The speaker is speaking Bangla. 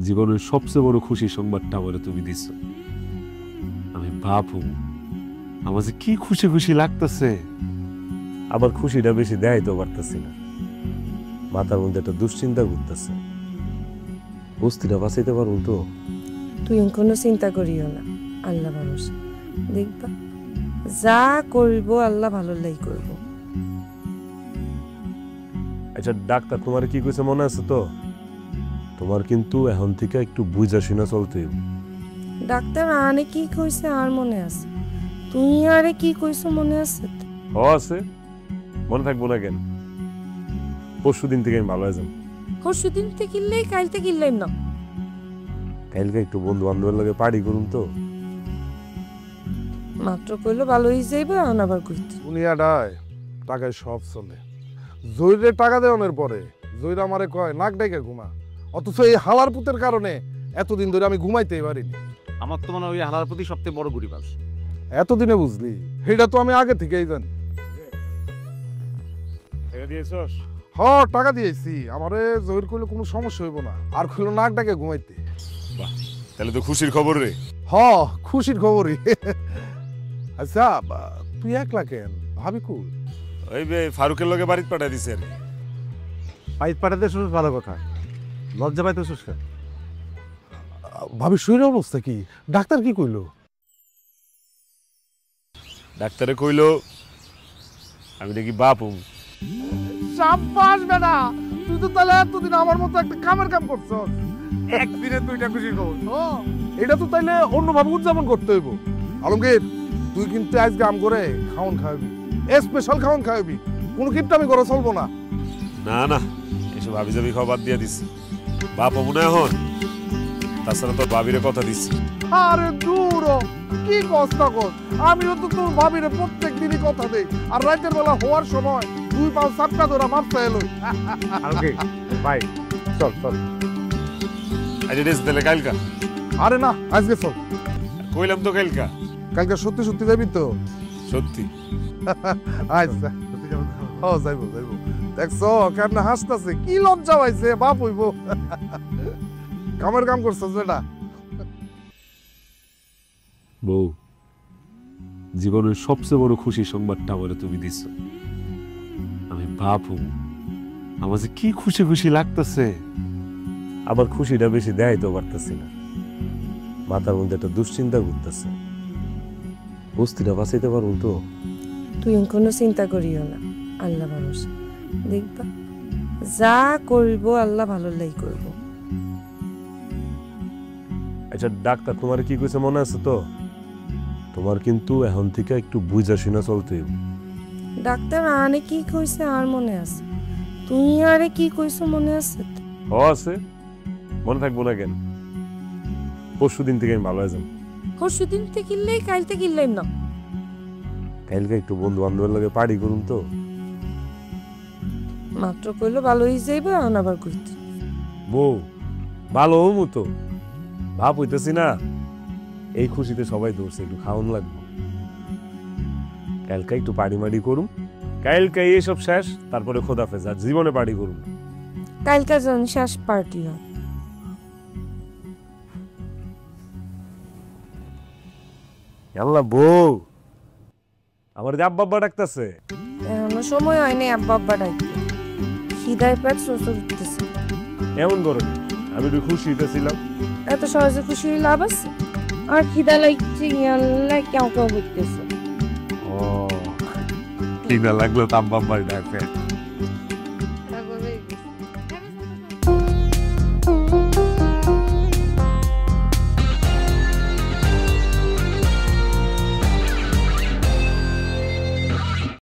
জীবনের সবচেয়ে বড় খুশির সংবাদটা আমারে তুমি দিছ। আমি ভাবু আমার যে কি খুশি খুশি লাগতেছে। আবার খুশিটা বেশি দেখাইতেও পারতেছি না, মাথার মধ্যে একটা দুশ্চিন্তা ঘুরতেছে। বস্তিটা বাঁচাইতে পারবো তো? তুই কোনো চিন্তা করিও না, আল্লাহ ভরসা, দেখবা যা করব আল্লাহ ভালো লাই করব। আচ্ছা ডাক্তার তোমার কি কইছে মনে আছে তো? তোমার কিন্তু এখন থেকে একটু বুঝা শুনা চলতে হইব। ডাক্তার আনে কি কইছে আর মনে আছে? তুই আরে কি কইছো মনে আছে? আছে, মনে থাকবো না কেন? পরশু দিন থেকে আমি ভালো হয়ে যাবো। পরশু দিন থেকে কিনলেই কালতে কিনলাম না। কালকে একটু বন্ধু বান্ধবের লগে পার্টি করুন তো। মাত্র কইলো ভালো হয়ে যাইবে আন আবার কইতে। দুনিয়াটায় টাকায় সব চলে। জয়ীরের টাকা দেওয়ানোর পরে জয়ীর আমারে কয় নাক ডেকে ঘুমা, অথচ এই হালার পুতের কারণে এতদিন ধরে আমি ঘুমাইতেই পারিনি। আমার তো মনে হয় ওই হালার প্রতি সবচেয়ে বড় গরিব আছে। এতদিনে বুঝলি? এটা তো আমি আগে থেকেই জানি। হ টাকা দিয়েছি, আমারে জহির কইলে কোনো সমস্যা হইব না, আর কইলো নাক ডাকে ঘুমাইতে। তাহলে তো খুশির খবর রে। হ খুশির খবরই। আচ্ছা তুই একলা কেন? ভাবি কুল? ওই ফারুকের লগে বাড়িতে পাঠাই দিছে আর কি। পাইপ পাঠাতে শুনুস ভালো কথা, লজ্জা পাইতে শুস। ভাবি শরীরের অবস্থা কি? ডাক্তার কি কইলো? ডাক্তারে কইলো আমি নাকি বাপু। সাব্বাস বেটা, তুই তো তাহলে এতদিন আমার মতো একটা কামের কাম করছস। একদিনে দুইটা খুশি খবর। এটা তো তাইলে অন্যভাবে উদযাপন করতে হইব। আলমগীর তুই কিন্তু আজকে আম করে খাওন খাওয়াবি, স্পেশাল খাওন খাওয়াবি, কোনো কিপটা আমি করে চলবো না। না না, এসব ভাবি যাবি খাওয়া বাদ দিয়ে দিছি। বাপ মনে এখন, তাছাড়া তোর ভাবিরে কথা দিচ্ছি। আরে দূর কি কষ্ট কর, আমিও তো তোর ভাবিরে প্রত্যেক দিনই কথা দেই, আর রাতের বেলা হওয়ার সময় দুই পাও সাপটা ধরা মাপটা এলো। ওকে বাই, চল চল। আজ ডেস দিলে কালকা? আরে না আজকে চল। কইলাম তো কালকা। কালকে সত্যি সত্যি যাবি তো? সত্যি। আচ্ছা ও যাইবো যাইবো। দেখছো কেমন হাসতেছে, কি লজ্জা পাইছে, বাপ হইব। কামের কাম করছো যেটা। বউ, জীবনের সবচেয়ে বড় খুশির সংবাদটা আমারে তুমি দিছ। আমি ভাবু আমার যে কি খুশি খুশি লাগতেছে। আবার খুশিটা বেশি দেখাইতেও পারতেছি না, মাথার মধ্যে একটা দুশ্চিন্তা ঘুরতেছে। বস্তিটা বাঁচাইতে পারবো তো? তুই কোনো চিন্তা করিও না, আল্লাহ ভরসা, দেখবা যা করব আল্লাহ ভালো লাই করব। আচ্ছা ডাক্তার তোমার কি কইছে মনে আছে তো? তোমার কিন্তু এখন থেকে একটু বুঝা শুনা চলতে হইব। ডাক্তার আনে কি কইছে আর মনে আছে? তুই আরে কি কইছো মনে আছে? আছে, মনে থাকবো না কেন? পরশু দিন থেকে আমি ভালো হয়ে যাবো। পরশু দিন থেকে কিনলেই কালতে কিনলাম না। কালকে একটু বন্ধু বান্ধবের লগে পার্টি করুন তো। মাত্র কইলো ভালো হয়ে যাইবে আন আবার কইতে। বউ ভালো হমু তো, ভাব হইতেছি না। এই খুশিতে সবাই ধরছে, একটু খাওয়ান লাগবে। কালকে একটু পার্টি মাড়ি করুম, কালকে এসব শেষ, তারপরে খোদাফেজ, আর জীবনে পার্টি করুন। কালকে জন শেষ পার্টি হয়। আল্লাহ বউ, আমার যে আব্বা আব্বা ডাকতেছে। এখনো সময় হয়নি আব্বা আব্বা ডাকতে, খিদায় পেট শ্বশুর উঠতেছে। এমন করো, আমি একটু খুশি হইতেছিলাম। এত সহজে খুশি হয়ে লাভ আছে? আর খিদা লাগছে, আল্লাহ কেউ কেউ করতেছে। ও ঠিক না লাগলো তো আব্বা আব্বাই ডাকে।